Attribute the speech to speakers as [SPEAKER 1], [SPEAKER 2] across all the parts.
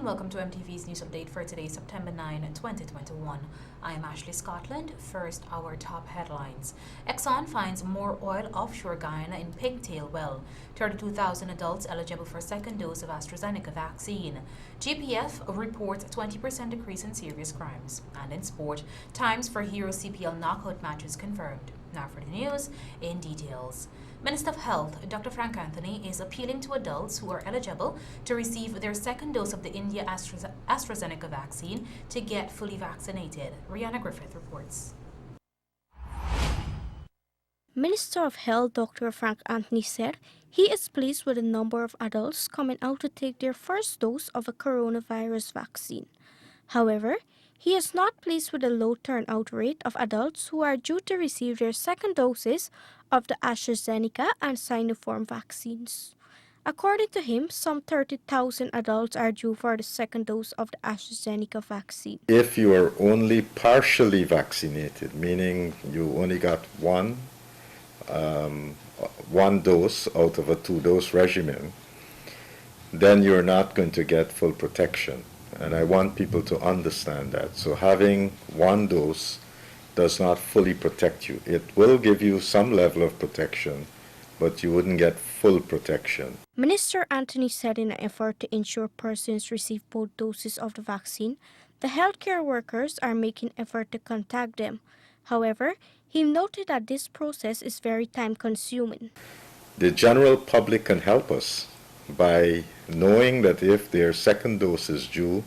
[SPEAKER 1] and welcome to MTV's news update for today, September 9, 2021. I am Ashley Scotland. First, our top headlines. Exxon finds more oil offshore Guyana in Pigtail well. 32,000 adults eligible for second dose of AstraZeneca vaccine. GPF reports 20% decrease in serious crimes. And in sport, times for Hero CPL knockout matches confirmed. Now for the news in details. Minister of Health, Dr. Frank Anthony, is appealing to adults who are eligible to receive their second dose of the India AstraZeneca vaccine to get fully vaccinated. Rihanna Griffith reports.
[SPEAKER 2] Minister of Health Dr. Frank Anthony said he is pleased with the number of adults coming out to take their first dose of a coronavirus vaccine. However, he is not pleased with the low turnout rate of adults who are due to receive their second doses of the AstraZeneca and Sinopharm vaccines. According to him, some 30,000 adults are due for the second dose of the AstraZeneca vaccine.
[SPEAKER 3] If you are only partially vaccinated, meaning you only got one dose out of a two-dose regimen, then you're not going to get full protection. And I want people to understand that. So having one dose does not fully protect you. It will give you some level of protection, but you wouldn't get full protection.
[SPEAKER 2] Minister Anthony said in an effort to ensure persons receive both doses of the vaccine, the healthcare workers are making effort to contact them. However, he noted that this process is very time-consuming.
[SPEAKER 3] The general public can help us by knowing that if their second dose is due,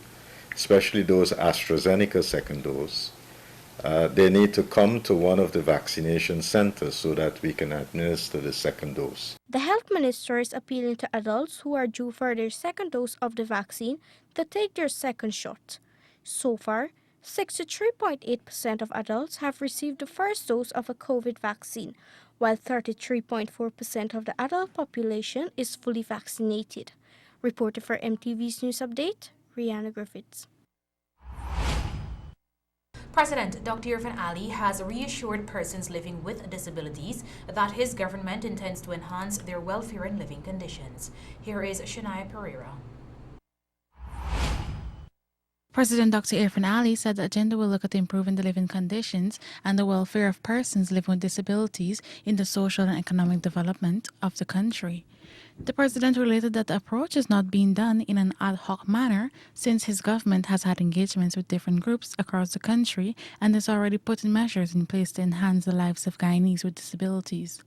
[SPEAKER 3] especially those AstraZeneca second dose, they need to come to one of the vaccination centers so that we can administer the second dose.
[SPEAKER 2] The health minister is appealing to adults who are due for their second dose of the vaccine to take their second shot. So far, 63.8% of adults have received the first dose of a COVID vaccine, while 33.4% of the adult population is fully vaccinated. Reporter for MTV's News Update, Rihanna Griffiths.
[SPEAKER 1] President Dr. Irfaan Ali has reassured persons living with disabilities that his government intends to enhance their welfare and living conditions. Here is Shania Pereira.
[SPEAKER 4] President Dr. Irfaan Ali said the agenda will look at improving the living conditions and the welfare of persons living with disabilities in the social and economic development of the country. The president related that the approach is not being done in an ad hoc manner since his government has had engagements with different groups across the country and has already put measures in place to enhance the lives of Guyanese with disabilities.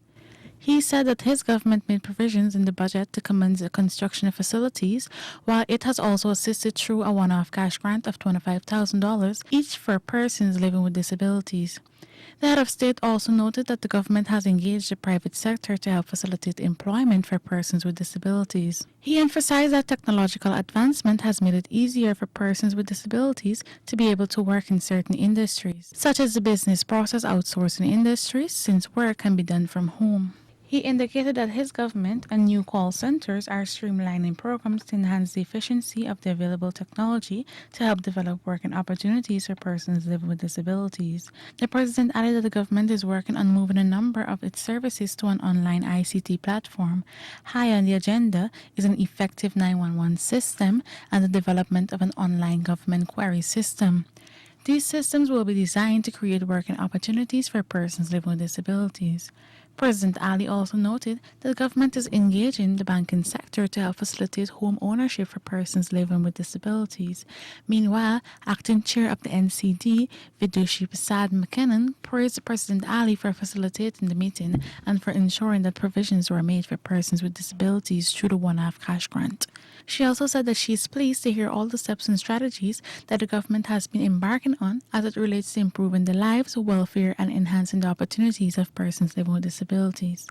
[SPEAKER 4] He said that his government made provisions in the budget to commence the construction of facilities, while it has also assisted through a one-off cash grant of $25,000 each for persons living with disabilities. The head of state also noted that the government has engaged the private sector to help facilitate employment for persons with disabilities. He emphasized that technological advancement has made it easier for persons with disabilities to be able to work in certain industries, such as the business process outsourcing industries, since work can be done from home. He indicated that his government and new call centers are streamlining programs to enhance the efficiency of the available technology to help develop working opportunities for persons living with disabilities. The president added that the government is working on moving a number of its services to an online ICT platform. High on the agenda is an effective 911 system and the development of an online government query system. These systems will be designed to create working opportunities for persons living with disabilities. President Ali also noted that the government is engaging the banking sector to help facilitate home ownership for persons living with disabilities. Meanwhile, acting chair of the NCD, Vidushi Prasad McKinnon, praised President Ali for facilitating the meeting and for ensuring that provisions were made for persons with disabilities through the one-off cash grant. She also said that she is pleased to hear all the steps and strategies that the government has been embarking on as it relates to improving the lives, welfare, and enhancing the opportunities of persons living with disabilities.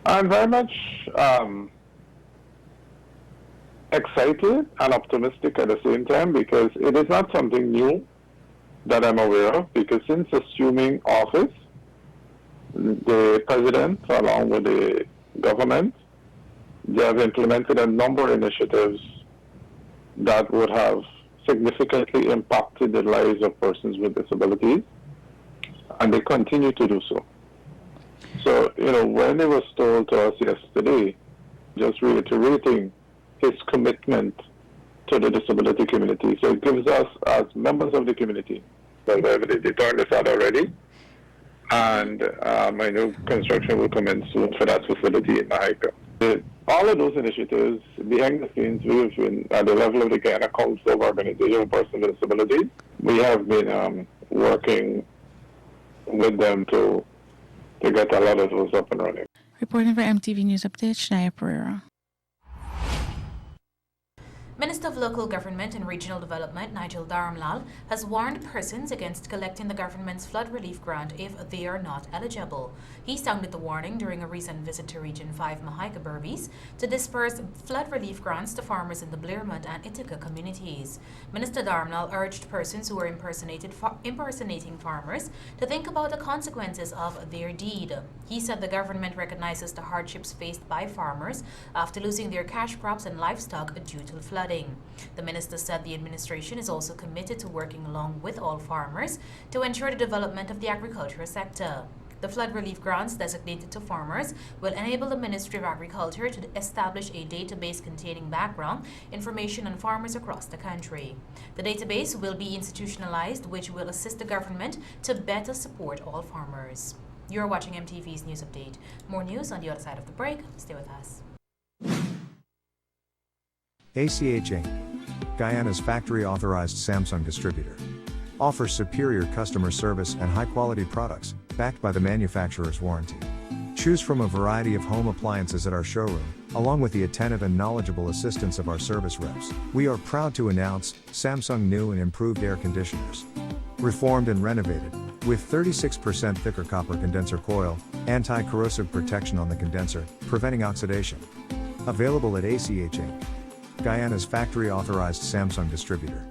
[SPEAKER 5] I'm very much excited and optimistic at the same time because it is not something new that I'm aware of, because since assuming office, the president, along with the government, they have implemented a number of initiatives that would have significantly impacted the lives of persons with disabilities, and they continue to do so. So, when it was told to us yesterday, just reiterating his commitment to the disability community. So it gives us, as members of the community, well, they turned this out already, and I know construction will commence soon for that facility in Mahika. All of those initiatives behind the scenes, we've been at the level of the Guyana Council of Organization of Persons with Disabilities. We have been working with them to get a lot of those up and running.
[SPEAKER 4] Reporting for MTV News Update, Shania Pereira.
[SPEAKER 1] Minister of Local Government and Regional Development Nigel Dharamlal has warned persons against collecting the government's flood relief grant if they are not eligible. He sounded the warning during a recent visit to Region 5 Mahika Berbice to disperse flood relief grants to farmers in the Blairmont and Ithaca communities. Minister Dharamlal urged persons who are impersonating farmers to think about the consequences of their deed. He said the government recognizes the hardships faced by farmers after losing their cash crops and livestock due to flooding. The minister said the administration is also committed to working along with all farmers to ensure the development of the agricultural sector. The flood relief grants designated to farmers will enable the Ministry of Agriculture to establish a database containing background information on farmers across the country. The database will be institutionalized, which will assist the government to better support all farmers. You're watching MTV's News Update. More news on the other side of the break. Stay with us.
[SPEAKER 6] ACH Inc., Guyana's factory-authorized Samsung distributor, offers superior customer service and high-quality products, backed by the manufacturer's warranty. Choose from a variety of home appliances at our showroom, along with the attentive and knowledgeable assistance of our service reps. We are proud to announce Samsung new and improved air conditioners. Reformed and renovated, with 36% thicker copper condenser coil, anti-corrosive protection on the condenser, preventing oxidation. Available at ACH Inc., Guyana's factory-authorized Samsung distributor.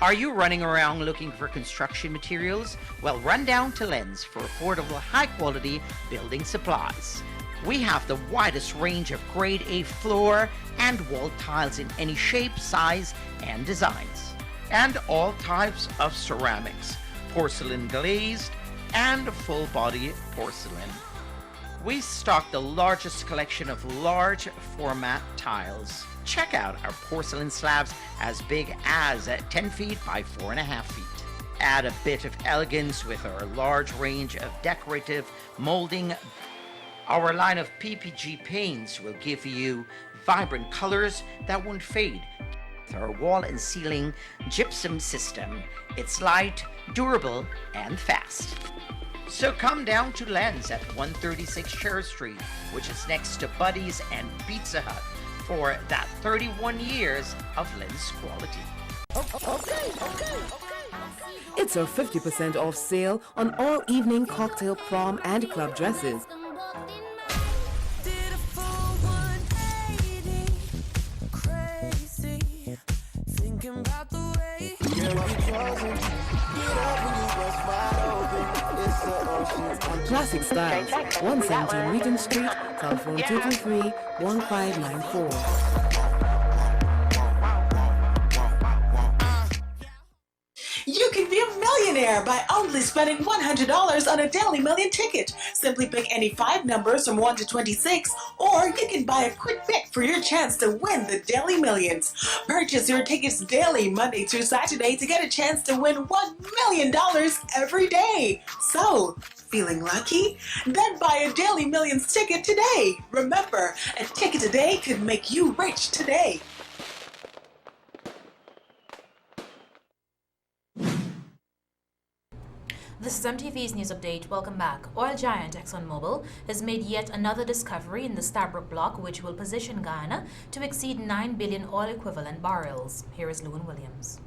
[SPEAKER 7] Are you running around looking for construction materials? Well, run down to Lens for affordable, high-quality building supplies. We have the widest range of grade A floor and wall tiles in any shape, size, and designs. And all types of ceramics, porcelain glazed, and full-body porcelain. We stock the largest collection of large format tiles. Check out our porcelain slabs as big as 10 feet by 4.5 feet. Add a bit of elegance with our large range of decorative molding. Our line of PPG paints will give you vibrant colors that won't fade. With our wall and ceiling gypsum system, it's light, durable, and fast. So come down to Lens at 136 Cherry Street, which is next to Buddy's and Pizza Hut, for that 31 years of Lens quality.
[SPEAKER 8] It's a 50% off sale on all evening cocktail, prom, and club dresses. Classic Styles, 117 Regent Street, telephone 223-1594.
[SPEAKER 9] You can be a millionaire by only spending $100 on a Daily Million ticket. Simply pick any 5 numbers from 1 to 26, or you can buy a quick pick for your chance to win the Daily Millions. Purchase your tickets daily, Monday through Saturday, to get a chance to win $1 million every day. So, feeling lucky? Then buy a Daily Millions ticket today. Remember, a ticket today could make you rich today.
[SPEAKER 1] This is MTV's News Update. Welcome back. Oil giant ExxonMobil has made yet another discovery in the Stabroek Block, which will position Guyana to exceed 9 billion oil equivalent barrels. Here is Lewin Williams.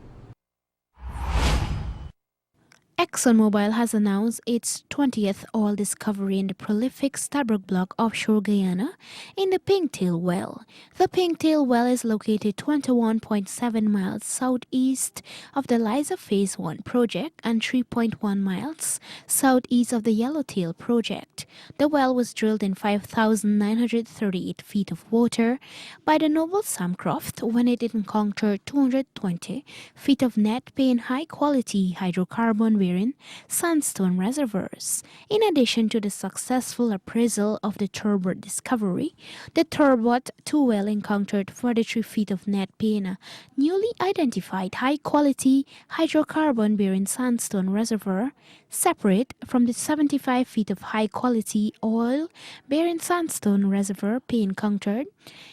[SPEAKER 2] ExxonMobil has announced its 20th oil discovery in the prolific Stabroek Block offshore Guyana in the Pinktail Well. The Pinktail Well is located 21.7 miles southeast of the Liza Phase 1 project and 3.1 miles southeast of the Yellowtail project. The well was drilled in 5,938 feet of water by the Noble Samcroft when it encountered 220 feet of net paying high-quality hydrocarbon carbon-bearing sandstone reservoirs. In addition to the successful appraisal of the Turbot discovery, the Turbot 2 well encountered 43 feet of net pay in a newly identified high-quality hydrocarbon-bearing sandstone reservoir, separate from the 75 feet of high-quality oil-bearing sandstone reservoir pay encountered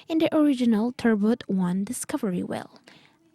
[SPEAKER 2] in the original Turbot 1 discovery well.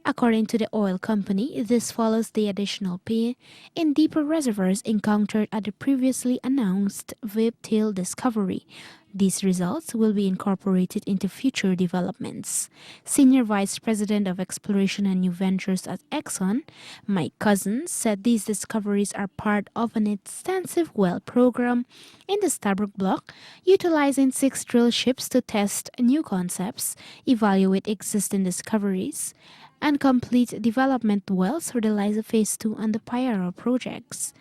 [SPEAKER 2] According to the oil company, this follows the additional pay in deeper reservoirs encountered at the previously announced Whiptail discovery. These results will be incorporated into future developments. Senior Vice President of Exploration and New Ventures at Exxon, Mike Cousins, said these discoveries are part of an extensive well program in the Stabroek Block, utilizing 6 drill ships to test new concepts, evaluate existing discoveries, and complete development wells for the Liza Phase 2 and the Payara projects.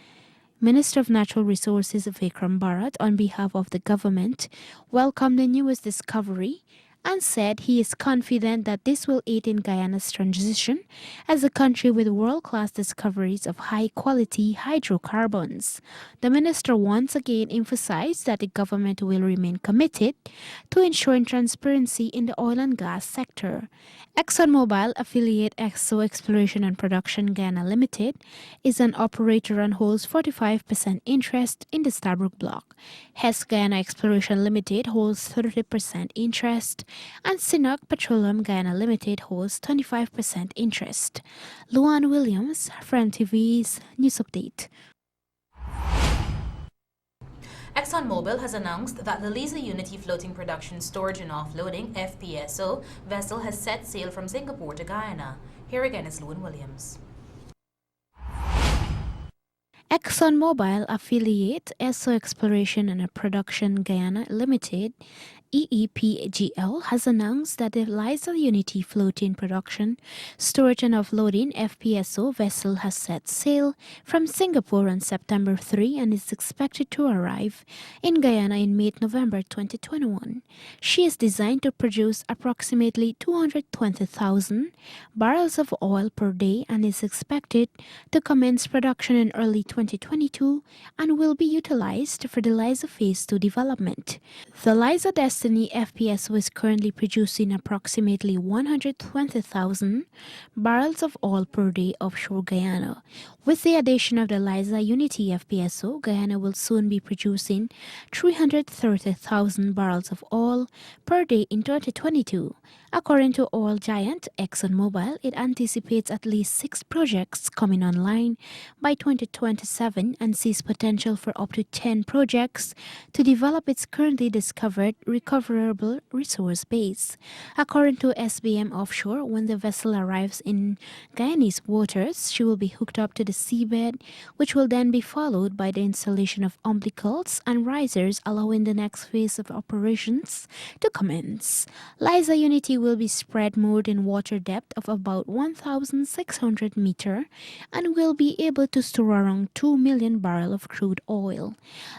[SPEAKER 2] Minister of Natural Resources Vikram Bharat, on behalf of the government, welcomed the newest discovery and said he is confident that this will aid in Guyana's transition as a country with world-class discoveries of high-quality hydrocarbons. The minister once again emphasized that the government will remain committed to ensuring transparency in the oil and gas sector. ExxonMobil affiliate Exo Exploration and Production Guyana Limited is an operator and holds 45% interest in the Stabroek Block. Hess Guyana Exploration Limited holds 30% interest, and Sinnock Petroleum Guyana Limited holds 25% interest. Luan Williams, Frem TV's News Update.
[SPEAKER 1] ExxonMobil has announced that the Liza Unity Floating Production Storage and Offloading FPSO vessel has set sail from Singapore to Guyana. Here again is Luan Williams.
[SPEAKER 2] ExxonMobil affiliate Esso Exploration and Production Guyana Limited EEPGL has announced that the Liza Unity Floating Production, Storage and Offloading FPSO vessel has set sail from Singapore on September 3 and is expected to arrive in Guyana in mid-November 2021. She is designed to produce approximately 220,000 barrels of oil per day and is expected to commence production in early 2022 and will be utilized for the Liza Phase 2 development. The Liza Destiny FPSO is currently producing approximately 120,000 barrels of oil per day offshore Guyana. With the addition of the Liza Unity FPSO, Guyana will soon be producing 330,000 barrels of oil per day in 2022. According to oil giant ExxonMobil, it anticipates at least 6 projects coming online by 2027 and sees potential for up to 10 projects to develop its currently discovered recoverable resource base. According to SBM Offshore, when the vessel arrives in Guyanese waters, she will be hooked up to the seabed, which will then be followed by the installation of umbilicals and risers, allowing the next phase of operations to commence. Liza Unity will be spread moored in water depth of about 1,600 meters and will be able to store around 2 million barrels of crude oil.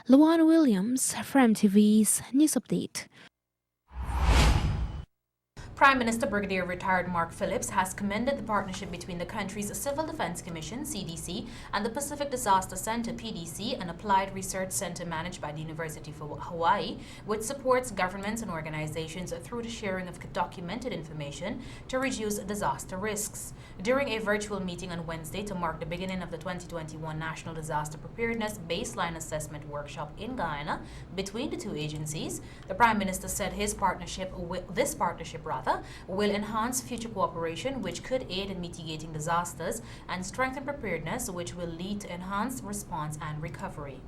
[SPEAKER 2] Luan Williams, Frem TV's News Update.
[SPEAKER 1] Prime Minister Brigadier Retired Mark Phillips has commended the partnership between the country's Civil Defense Commission, CDC, and the Pacific Disaster Center, PDC, an applied research center managed by the University of Hawaii, which supports governments and organizations through the sharing of documented information to reduce disaster risks. During a virtual meeting on Wednesday to mark the beginning of the 2021 National Disaster Preparedness Baseline Assessment Workshop in Guyana between the two agencies, the Prime Minister said this partnership will enhance future cooperation, which could aid in mitigating disasters, and strengthen preparedness, which will lead to enhanced response and recovery.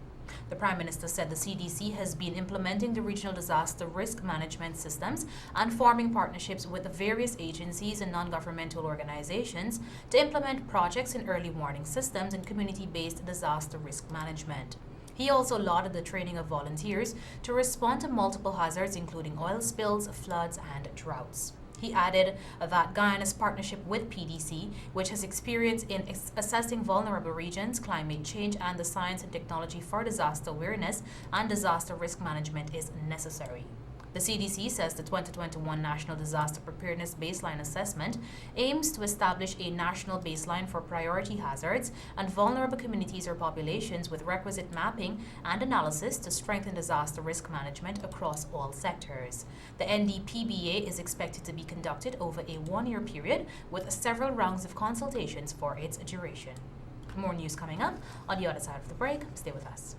[SPEAKER 1] The Prime Minister said the CDC has been implementing the regional disaster risk management systems and forming partnerships with the various agencies and non-governmental organizations to implement projects in early warning systems and community-based disaster risk management. He also lauded the training of volunteers to respond to multiple hazards, including oil spills, floods, and droughts. He added that Guyana's partnership with PDC, which has experience in assessing vulnerable regions, climate change, and the science and technology for disaster awareness and disaster risk management, is necessary. The CDC says the 2021 National Disaster Preparedness Baseline Assessment aims to establish a national baseline for priority hazards and vulnerable communities or populations with requisite mapping and analysis to strengthen disaster risk management across all sectors. The NDPBA is expected to be conducted over a one-year period with several rounds of consultations for its duration. More news coming up on the other side of the break. Stay with us.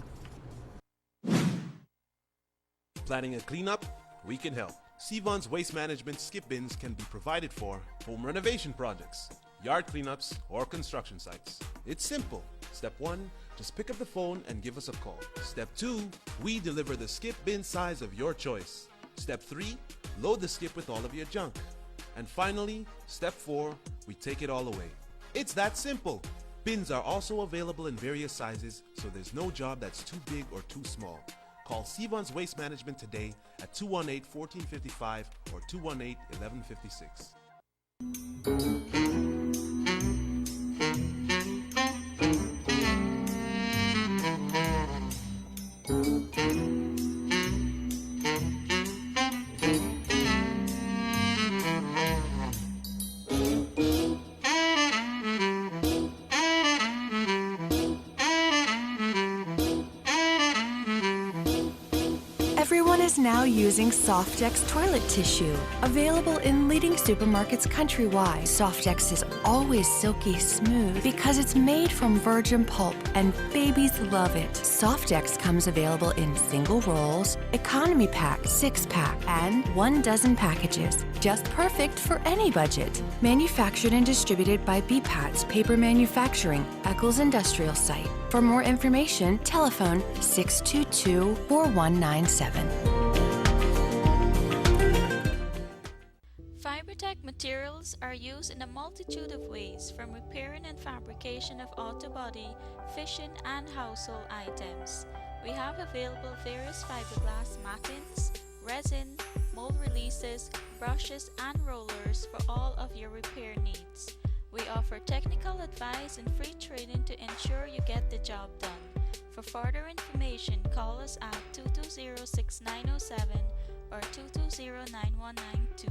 [SPEAKER 10] Planning a cleanup? We can help. Sevon's Waste Management skip bins can be provided for home renovation projects, yard cleanups, or construction sites. It's simple. Step 1, just pick up the phone and give us a call. Step 2, we deliver the skip bin size of your choice. Step 3, load the skip with all of your junk. And finally, step 4, we take it all away. It's that simple. Bins are also available in various sizes, so there's no job that's too big or too small. Call Sevon's Waste Management today at 218-1455 or 218-1156.
[SPEAKER 11] Everyone is now using Softex toilet tissue. Available in leading supermarkets countrywide, Softex is always silky smooth because it's made from virgin pulp and babies love it. Softex comes available in single rolls, economy pack, 6-pack, and 1 dozen packages. Just perfect for any budget. Manufactured and distributed by BPATS Paper Manufacturing, Eccles Industrial Site. For more information, telephone 622-4197.
[SPEAKER 12] Fibertech materials are used in a multitude of ways, from repairing and fabrication of auto body, fishing, and household items. We have available various fiberglass mattings, resin, mold releases, brushes, and rollers for all of your repair needs. We offer technical advice and free training to ensure you get the job done. For further information, call us at 220-6907 or 220-9192.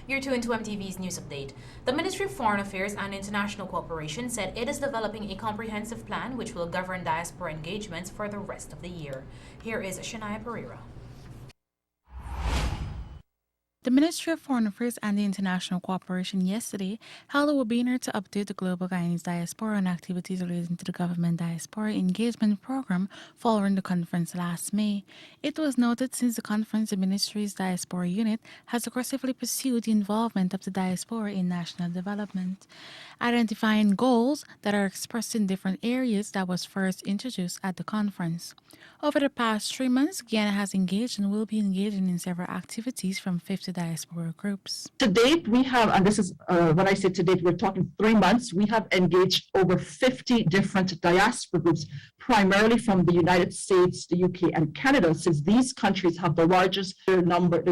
[SPEAKER 1] You're tuned to MTV's News Update. The Ministry of Foreign Affairs and International Cooperation said it is developing a comprehensive plan which will govern diaspora engagements for the rest of the year. Here is Shania Pereira.
[SPEAKER 4] The Ministry of Foreign Affairs and International Cooperation yesterday held a webinar to update the global Guyanese diaspora on activities relating to the government diaspora engagement program following the conference last May. It was noted since the conference, the ministry's diaspora unit has aggressively pursued the involvement of the diaspora in national development, identifying goals that are expressed in different areas that was first introduced at the conference. Over the past 3 months, Guyana has engaged and will be engaging in several activities from 50 diaspora groups.
[SPEAKER 13] To date, we have, and this is what I said to date, we're talking 3 months, we have engaged over 50 different diaspora groups, primarily from the United States, the UK, and Canada, since these countries have the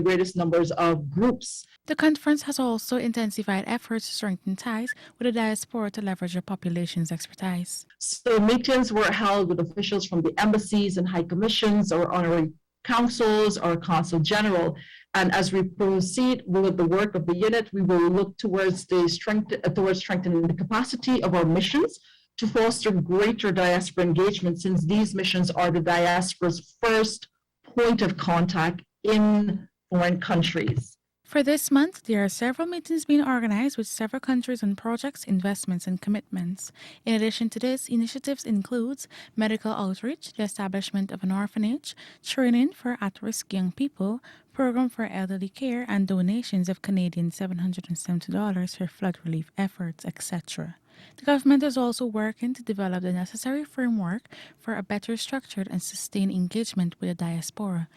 [SPEAKER 13] greatest numbers of groups.
[SPEAKER 4] The conference has also intensified efforts to strengthen ties with the diaspora to leverage the population's expertise.
[SPEAKER 13] So meetings were held with officials from the embassies and high commissions or honorary councils or consul general. And as we proceed with the work of the unit, we will look towards strengthening the capacity of our missions to foster greater diaspora engagement, since these missions are the diaspora's first point of contact in foreign countries.
[SPEAKER 4] For this month, there are several meetings being organized with several countries on projects, investments, and commitments. In addition to this, initiatives include medical outreach, the establishment of an orphanage, training for at-risk young people, program for elderly care, and donations of Canadian $770 for flood relief efforts, etc. The government is also working to develop the necessary framework for a better structured and sustained engagement with the diaspora.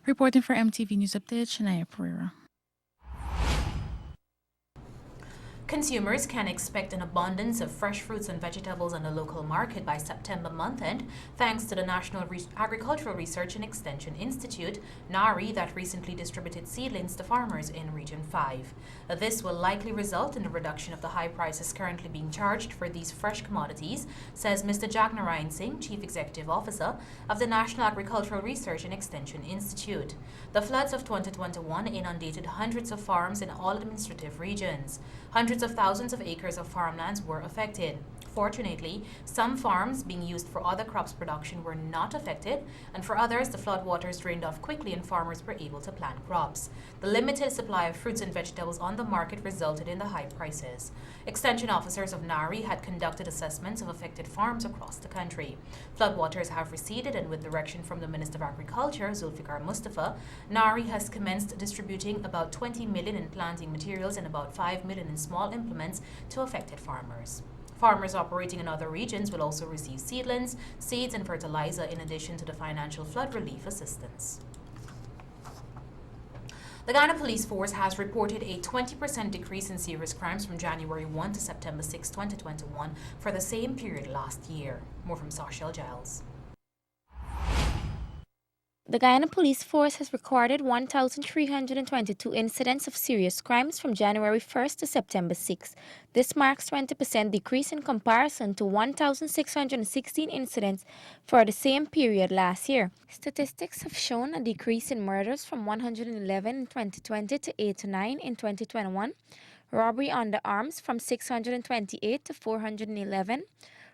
[SPEAKER 4] Reporting for MTV News Update, Shania Pereira.
[SPEAKER 1] Consumers can expect an abundance of fresh fruits and vegetables on the local market by September month end, thanks to the National Agricultural Research and Extension Institute, NARI, that recently distributed seedlings to farmers in Region 5. This will likely result in a reduction of the high prices currently being charged for these fresh commodities, says Mr. Jagnarayan Singh, Chief Executive Officer of the National Agricultural Research and Extension Institute. The floods of 2021 inundated hundreds of farms in all administrative regions. Hundreds of thousands of acres of farmlands were affected. Fortunately, some farms being used for other crops production were not affected, and for others, the floodwaters drained off quickly and farmers were able to plant crops. The limited supply of fruits and vegetables on the market resulted in the high prices. Extension officers of NARI had conducted assessments of affected farms across the country. Floodwaters have receded, and with direction from the Minister of Agriculture, Zulfikar Mustafa, NARI has commenced distributing about 20 million in planting materials and about 5 million in small implements to affected farmers. Farmers operating in other regions will also receive seedlings, seeds, and fertilizer in addition to the financial flood relief assistance. The Guyana Police Force has reported a 20% decrease in serious crimes from January 1 to September 6, 2021 for the same period last year. More from Sashel Giles.
[SPEAKER 2] The Guyana Police Force has recorded 1,322 incidents of serious crimes from January 1st to September 6th. This marks 20% decrease in comparison to 1,616 incidents for the same period last year. Statistics have shown a decrease in murders from 111 in 2020 to 89 in 2021, robbery under arms from 628 to 411,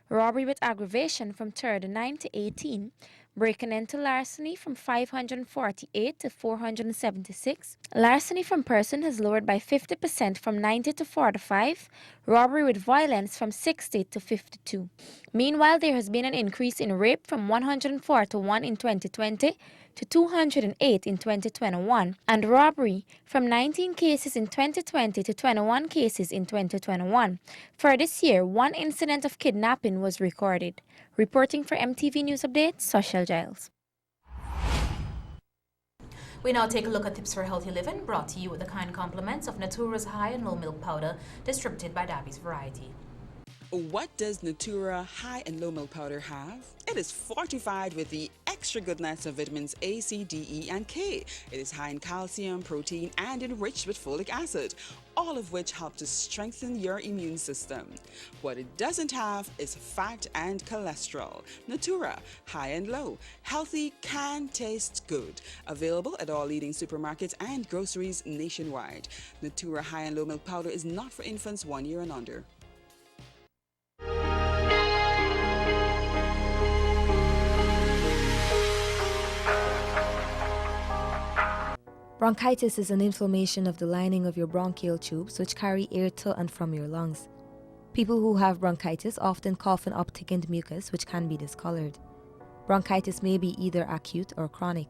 [SPEAKER 2] robbery with aggravation from 39 to 18, break and enter larceny from 548 to 476. Larceny from person has lowered by 50% from 90 to 45. Robbery with violence from 60 to 52. Meanwhile, there has been an increase in rape from 141 in 2020 to 208 in 2021, and robbery from 19 cases in 2020 to 21 cases in 2021. For this year, one incident of kidnapping was recorded. Reporting for MTV News Update, Sashel Giles.
[SPEAKER 1] We now take a look at tips for healthy living, brought to you with the kind compliments of Natura's high and low milk powder, distributed by Dabby's Variety.
[SPEAKER 14] What does Natura High and Low Milk Powder have? It is fortified with the extra goodness of vitamins A, C, D, E, and K. It is high in calcium, protein, and enriched with folic acid, all of which help to strengthen your immune system. What it doesn't have is fat and cholesterol. Natura High and Low. Healthy can taste good. Available at all leading supermarkets and groceries nationwide. Natura High and Low Milk Powder is not for infants 1 year and under.
[SPEAKER 15] Bronchitis is an inflammation of the lining of your bronchial tubes which carry air to and from your lungs. People who have bronchitis often cough in upthickened mucus which can be discolored. Bronchitis may be either acute or chronic.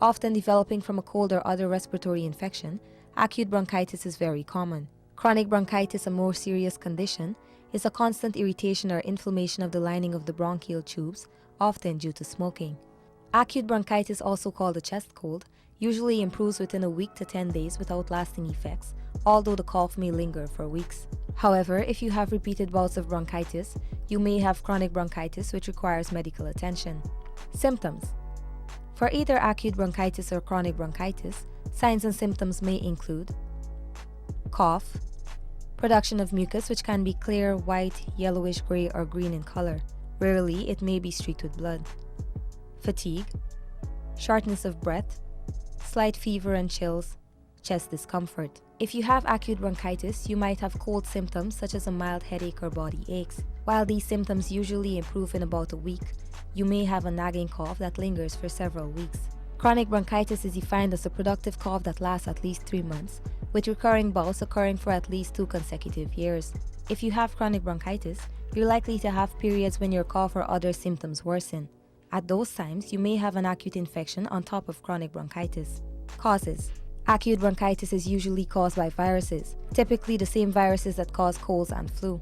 [SPEAKER 15] Often developing from a cold or other respiratory infection, acute bronchitis is very common. Chronic bronchitis, a more serious condition, is a constant irritation or inflammation of the lining of the bronchial tubes, often due to smoking. Acute bronchitis, also called a chest cold, usually improves within a week to 10 days without lasting effects, although the cough may linger for weeks. However, if you have repeated bouts of bronchitis, you may have chronic bronchitis which requires medical attention. Symptoms. For either acute bronchitis or chronic bronchitis, signs and symptoms may include cough, production of mucus which can be clear, white, yellowish, gray, or green in color. Rarely, it may be streaked with blood. Fatigue, shortness of breath, slight fever and chills, chest discomfort. If you have acute bronchitis, you might have cold symptoms such as a mild headache or body aches. While these symptoms usually improve in about a week, you may have a nagging cough that lingers for several weeks. Chronic bronchitis is defined as a productive cough that lasts at least 3 months, with recurring bouts occurring for at least 2 consecutive years. If you have chronic bronchitis, you're likely to have periods when your cough or other symptoms worsen. At those times, you may have an acute infection on top of chronic bronchitis. Causes. Acute bronchitis is usually caused by viruses, typically the same viruses that cause colds and flu.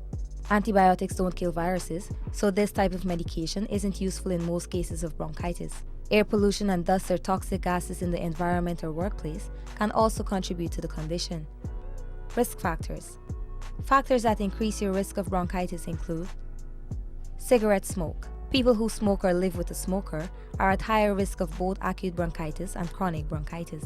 [SPEAKER 15] Antibiotics don't kill viruses, so this type of medication isn't useful in most cases of bronchitis. Air pollution and dust or toxic gases in the environment or workplace can also contribute to the condition. Risk factors. Factors that increase your risk of bronchitis include cigarette smoke. People who smoke or live with a smoker are at higher risk of both acute bronchitis and chronic bronchitis.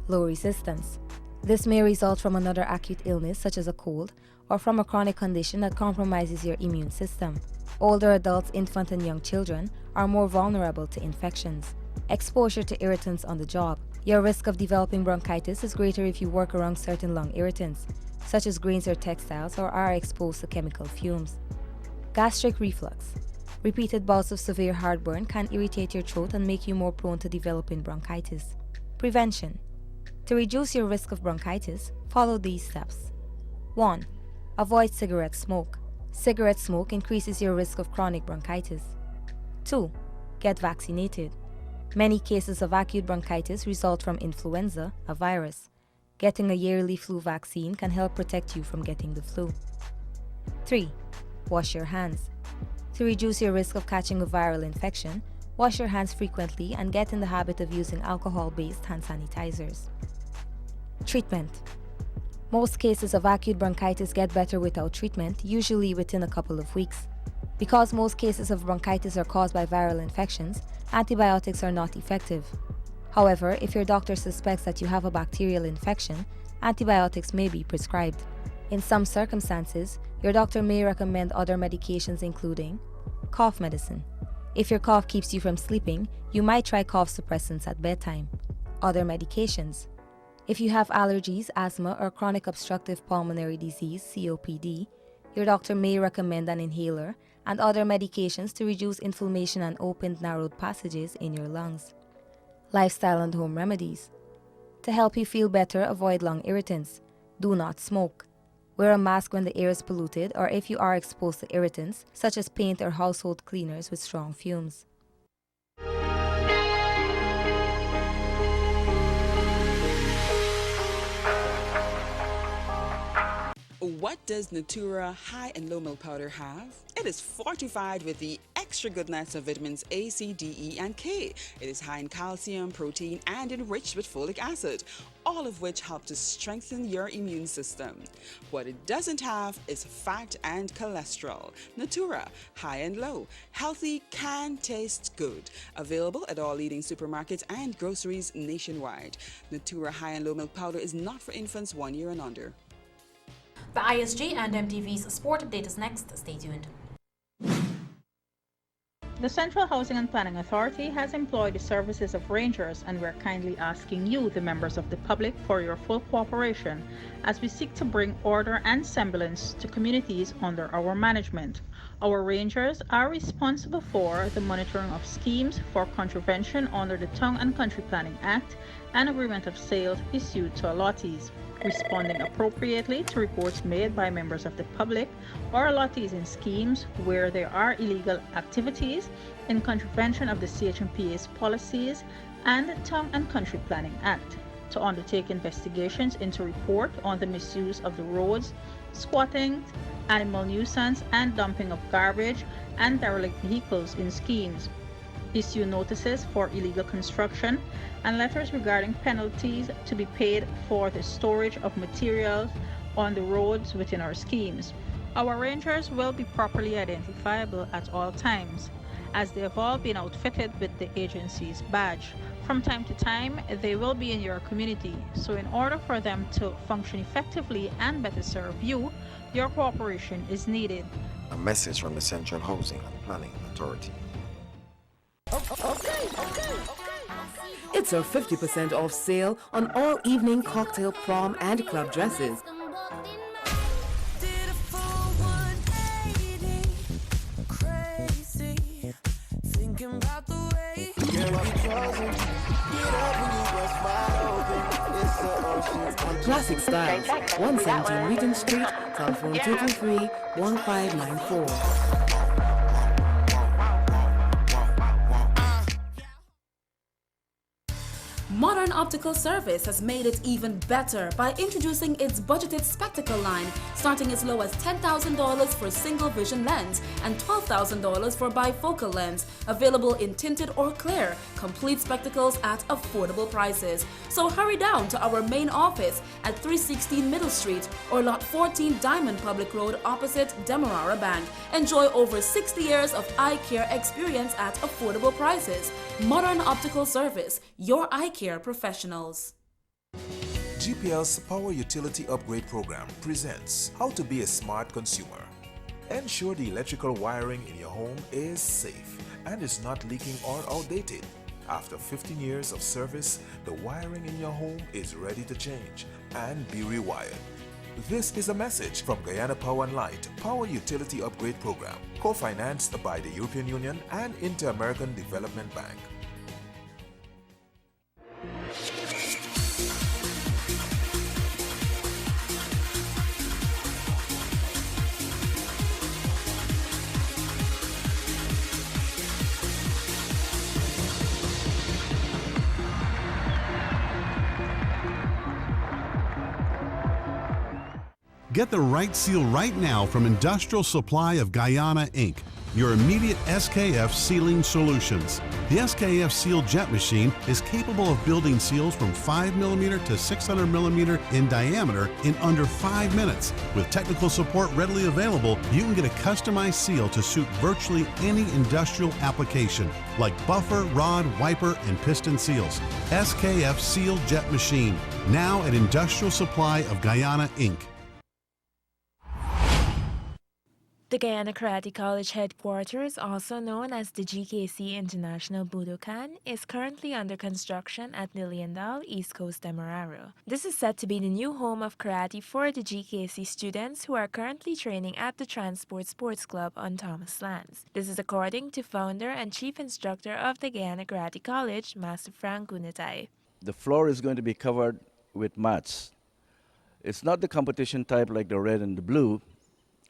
[SPEAKER 15] Low resistance. This may result from another acute illness such as a cold or from a chronic condition that compromises your immune system. Older adults, infants, and young children are more vulnerable to infections. Exposure to irritants on the job. Your risk of developing bronchitis is greater if you work around certain lung irritants, such as grains or textiles, or are exposed to chemical fumes. Gastric reflux. Repeated bouts of severe heartburn can irritate your throat and make you more prone to developing bronchitis. Prevention. To reduce your risk of bronchitis, follow these steps. 1. Avoid cigarette smoke. Cigarette smoke increases your risk of chronic bronchitis. 2. Get vaccinated. Many cases of acute bronchitis result from influenza, a virus. Getting a yearly flu vaccine can help protect you from getting the flu. 3. Wash your hands. To reduce your risk of catching a viral infection, wash your hands frequently and get in the habit of using alcohol-based hand sanitizers. Treatment. Most cases of acute bronchitis get better without treatment, usually within a couple of weeks. Because most cases of bronchitis are caused by viral infections, antibiotics are not effective. However, if your doctor suspects that you have a bacterial infection, antibiotics may be prescribed. In some circumstances, your doctor may recommend other medications including cough medicine. If your cough keeps you from sleeping, you might try cough suppressants at bedtime. Other medications. If you have allergies, asthma, or chronic obstructive pulmonary disease, COPD, your doctor may recommend an inhaler and other medications to reduce inflammation and open narrowed passages in your lungs. Lifestyle and home remedies. To help you feel better, avoid lung irritants. Do not smoke. Wear a mask when the air is polluted or if you are exposed to irritants, such as paint or household cleaners with strong fumes.
[SPEAKER 14] What does Natura High and Low Milk Powder have? It is fortified with the extra good nuts of vitamins A, C, D, E, and K. It is high in calcium, protein, and enriched with folic acid, all of which help to strengthen your immune system. What it doesn't have is fat and cholesterol. Natura High and Low. Healthy can taste good. Available at all leading supermarkets and groceries nationwide. Natura High and Low Milk Powder is not for infants 1 year and under.
[SPEAKER 1] The ISG and MTV's sport update is next. Stay tuned.
[SPEAKER 16] The Central Housing and Planning Authority has employed the services of rangers, and we're kindly asking you, the members of the public, for your full cooperation as we seek to bring order and semblance to communities under our management. Our rangers are responsible for the monitoring of schemes for contravention under the Town and Country Planning Act and agreement of sales issued to allottees, responding appropriately to reports made by members of the public or allottees in schemes where there are illegal activities in contravention of the CHMPA's policies and the Town and Country Planning Act, to undertake investigations into report on the misuse of the roads, squatting, animal nuisance, and dumping of garbage and derelict vehicles in schemes, issue notices for illegal construction and letters regarding penalties to be paid for the storage of materials on the roads within our schemes. Our rangers will be properly identifiable at all times, as they have all been outfitted with the agency's badge. From time to time, they will be in your community, so in order for them to function effectively and better serve you, your cooperation is needed.
[SPEAKER 17] A message from the Central Housing and Planning Authority.
[SPEAKER 8] It's a 50% off sale on all evening cocktail, prom, and club dresses. Classic Styles, 117 Regent Street, telephone 223-1594.
[SPEAKER 18] Modern Optical Service has made it even better by introducing its budgeted spectacle line, starting as low as $10,000 for single vision lens and $12,000 for bifocal lens, available in tinted or clear, complete spectacles at affordable prices. So hurry down to our main office at 316 Middle Street or Lot 14 Diamond Public Road opposite Demerara Bank. Enjoy over 60 years of eye care experience at affordable prices. Modern Optical Service, your eye care professionals.
[SPEAKER 19] GPL's Power Utility Upgrade Program presents How to Be a Smart Consumer. Ensure the electrical wiring in your home is safe and is not leaking or outdated. After 15 years of service, the wiring in your home is ready to change and be rewired. This is a message from Guyana Power and Light Power Utility Upgrade Program, co-financed by the European Union and Inter-American Development Bank.
[SPEAKER 20] Get the right seal right now from Industrial Supply of Guyana, Inc., your immediate SKF sealing solutions. The SKF Seal Jet Machine is capable of building seals from 5mm to 600mm in diameter in under 5 minutes. With technical support readily available, you can get a customized seal to suit virtually any industrial application, like buffer, rod, wiper, and piston seals. SKF Seal Jet Machine, now at Industrial Supply of Guyana, Inc.
[SPEAKER 21] The Guyana Karate College headquarters, also known as the GKC International Budokan, is currently under construction at Liliendal, East Coast Demerara. This is set to be the new home of karate for the GKC students who are currently training at the Transport Sports Club on Thomas Lands. This is according to founder and chief instructor of the Guyana Karate College, Master Frank Gunatai.
[SPEAKER 22] The floor is going to be covered with mats. It's not the competition type like the red and the blue.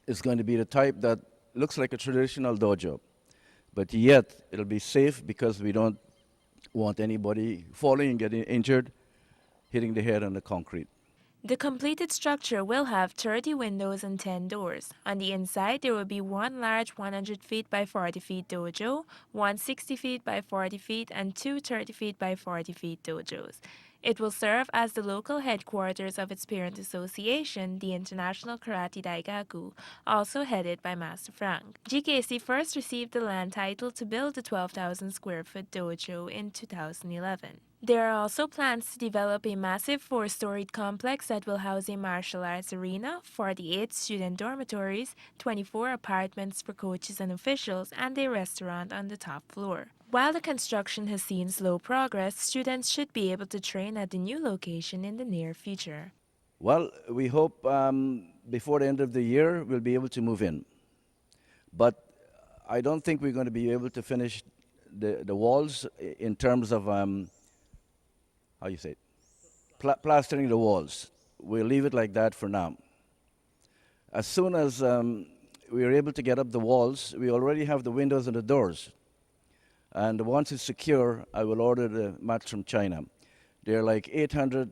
[SPEAKER 22] It's going to be the type that looks like a traditional dojo, but yet it'll be safe because we don't want anybody falling and getting injured, hitting the head on the concrete.
[SPEAKER 21] The completed structure will have 30 windows and 10 doors. On the inside, there will be one large 100 feet by 40 feet dojo, one 60 feet by 40 feet, and two 30 feet by 40 feet dojos. It will serve as the local headquarters of its parent association, the International Karate Daigaku, also headed by Master Frank. GKC first received the land title to build the 12,000 square foot dojo in 2011. There are also plans to develop a massive 4-storied complex that will house a martial arts arena, 48 student dormitories, 24 apartments for coaches and officials, and a restaurant on the top floor. While the construction has seen slow progress, students should be able to train at the new location in the near future.
[SPEAKER 22] Well, we hope before the end of the year we'll be able to move in. But I don't think we're going to be able to finish the walls in terms of, how you say it? Plastering the walls. We'll leave it like that for now. As soon as we are able to get up the walls, we already have the windows and the doors. And once it's secure, I will order the mats from China. They're like 800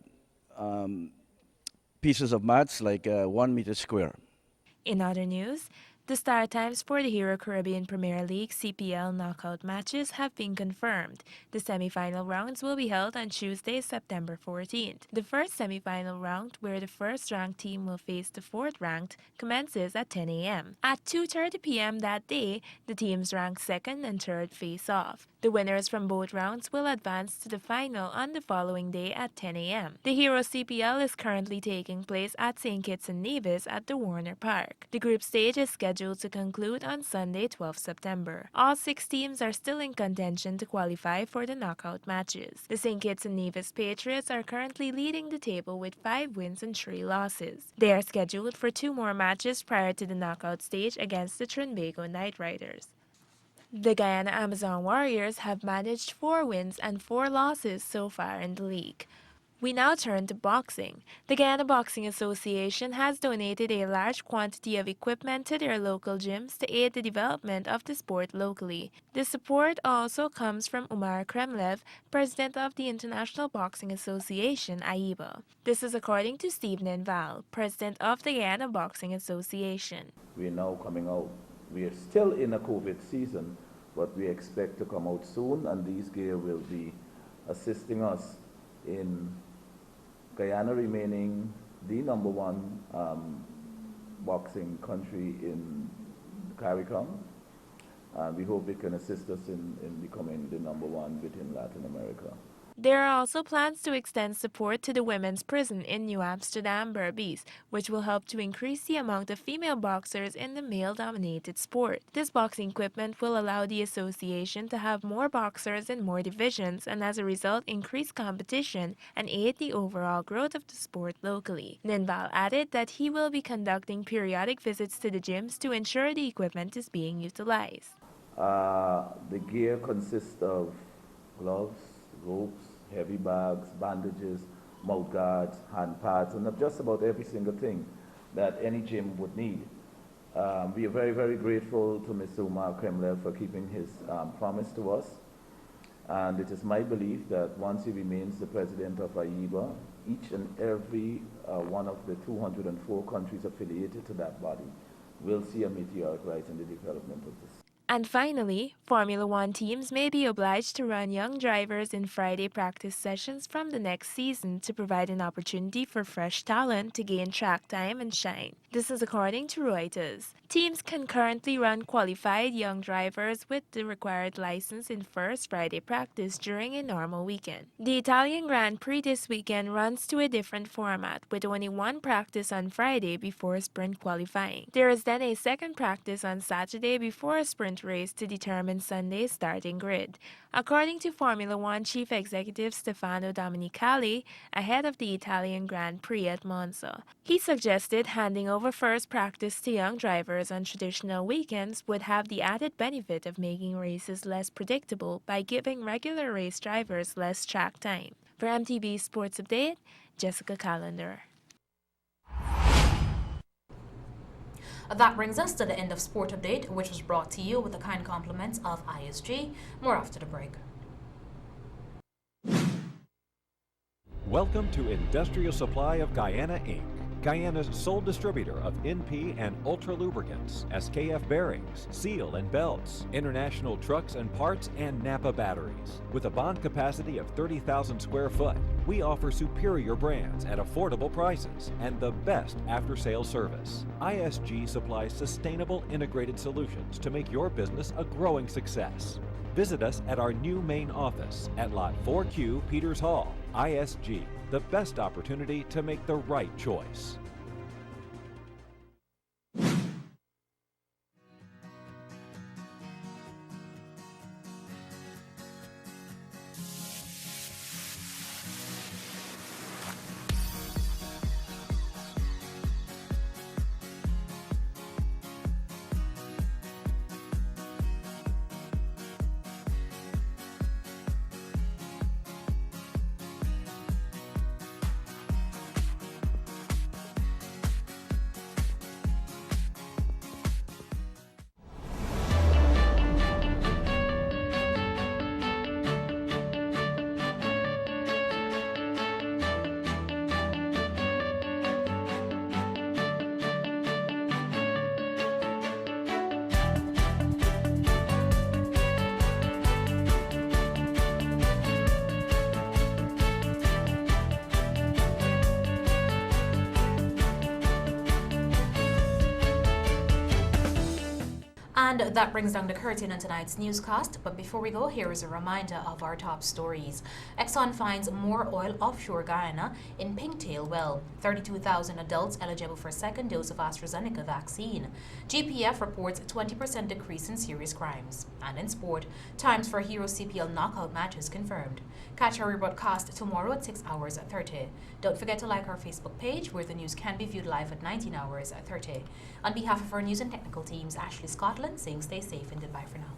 [SPEAKER 22] pieces of mats, like 1 meter square.
[SPEAKER 21] In other news, the start times for the Hero Caribbean Premier League CPL knockout matches have been confirmed. The semi-final rounds will be held on Tuesday, September 14th. The first semi-final round, where the first-ranked team will face the fourth-ranked, commences at 10 a.m. At 2:30 p.m. that day, the teams ranked second and third face off. The winners from both rounds will advance to the final on the following day at 10 a.m. The Hero CPL is currently taking place at St. Kitts and Nevis at the Warner Park. The group stage is scheduled to conclude on Sunday, 12 September. All 6 teams are still in contention to qualify for the knockout matches. The St. Kitts and Nevis Patriots are currently leading the table with 5 wins and 3 losses. They are scheduled for 2 more matches prior to the knockout stage against the Trinbago Knight Riders. The Guyana Amazon Warriors have managed 4 wins and 4 losses so far in the league. We now turn to boxing. The Guyana Boxing Association has donated a large quantity of equipment to their local gyms to aid the development of the sport locally. The support also comes from Umar Kremlev, president of the International Boxing Association, AIBA. This is according to Steve Nenval, president of the Guyana Boxing Association.
[SPEAKER 3] We are now coming out. We are still in a COVID season, but we expect to come out soon, and these gear will be assisting us in Guyana remaining the #1 boxing country in the CARICOM. We hope it can assist us in becoming the #1 within Latin America.
[SPEAKER 21] There are also plans to extend support to the women's prison in New Amsterdam, Berbice, which will help to increase the amount of female boxers in the male-dominated sport. This boxing equipment will allow the association to have more boxers in more divisions and as a result increase competition and aid the overall growth of the sport locally. Ninval added that he will be conducting periodic visits to the gyms to ensure the equipment is being utilized.
[SPEAKER 3] The gear consists of gloves, ropes, heavy bags, bandages, mouth guards, hand pads, and just about every single thing that any gym would need. We are very, very grateful to Mr. Umar Kremlev for keeping his promise to us. And it is my belief that once he remains the president of AIBA, each and every one of the 204 countries affiliated to that body will see a meteoric rise in the development of this.
[SPEAKER 21] And finally, Formula One teams may be obliged to run young drivers in Friday practice sessions from the next season to provide an opportunity for fresh talent to gain track time and shine. This is according to Reuters. Teams can currently run qualified young drivers with the required license in first Friday practice during a normal weekend. The Italian Grand Prix this weekend runs to a different format, with only one practice on Friday before sprint qualifying. There is then a second practice on Saturday before a sprint race to determine Sunday's starting grid. According to Formula One Chief Executive Stefano Domenicali, ahead of the Italian Grand Prix at Monza, he suggested handing over first practice to young drivers on traditional weekends would have the added benefit of making races less predictable by giving regular race drivers less track time. For MTV Sports Update, Jessica Callender.
[SPEAKER 1] That brings us to the end of Sport Update, which was brought to you with the kind compliments of ISG. More after the break.
[SPEAKER 5] Welcome to Industrial Supply of Guyana, Inc., Guyana's sole distributor of NP and Ultra lubricants, SKF bearings, seal and belts, international trucks and parts, and Napa batteries. With a bond capacity of 30,000 square foot, we offer superior brands at affordable prices and the best after-sales service. ISG supplies sustainable integrated solutions to make your business a growing success. Visit us at our new main office at Lot 4Q Peters Hall. ISG, the best opportunity to make the right choice.
[SPEAKER 1] And that brings down the curtain on tonight's newscast. But before we go, here is a reminder of our top stories. Exxon finds more oil offshore Guyana in Pinktail well. 32,000 adults eligible for a second dose of AstraZeneca vaccine. GPF reports a 20% decrease in serious crimes. And in sport, times for Hero CPL knockout matches confirmed. Catch our rebroadcast tomorrow at 6 hours at 30. Don't forget to like our Facebook page, where the news can be viewed live at 19 hours at 30. On behalf of our news and technical teams, Ashley Scotland saying stay safe and goodbye for now.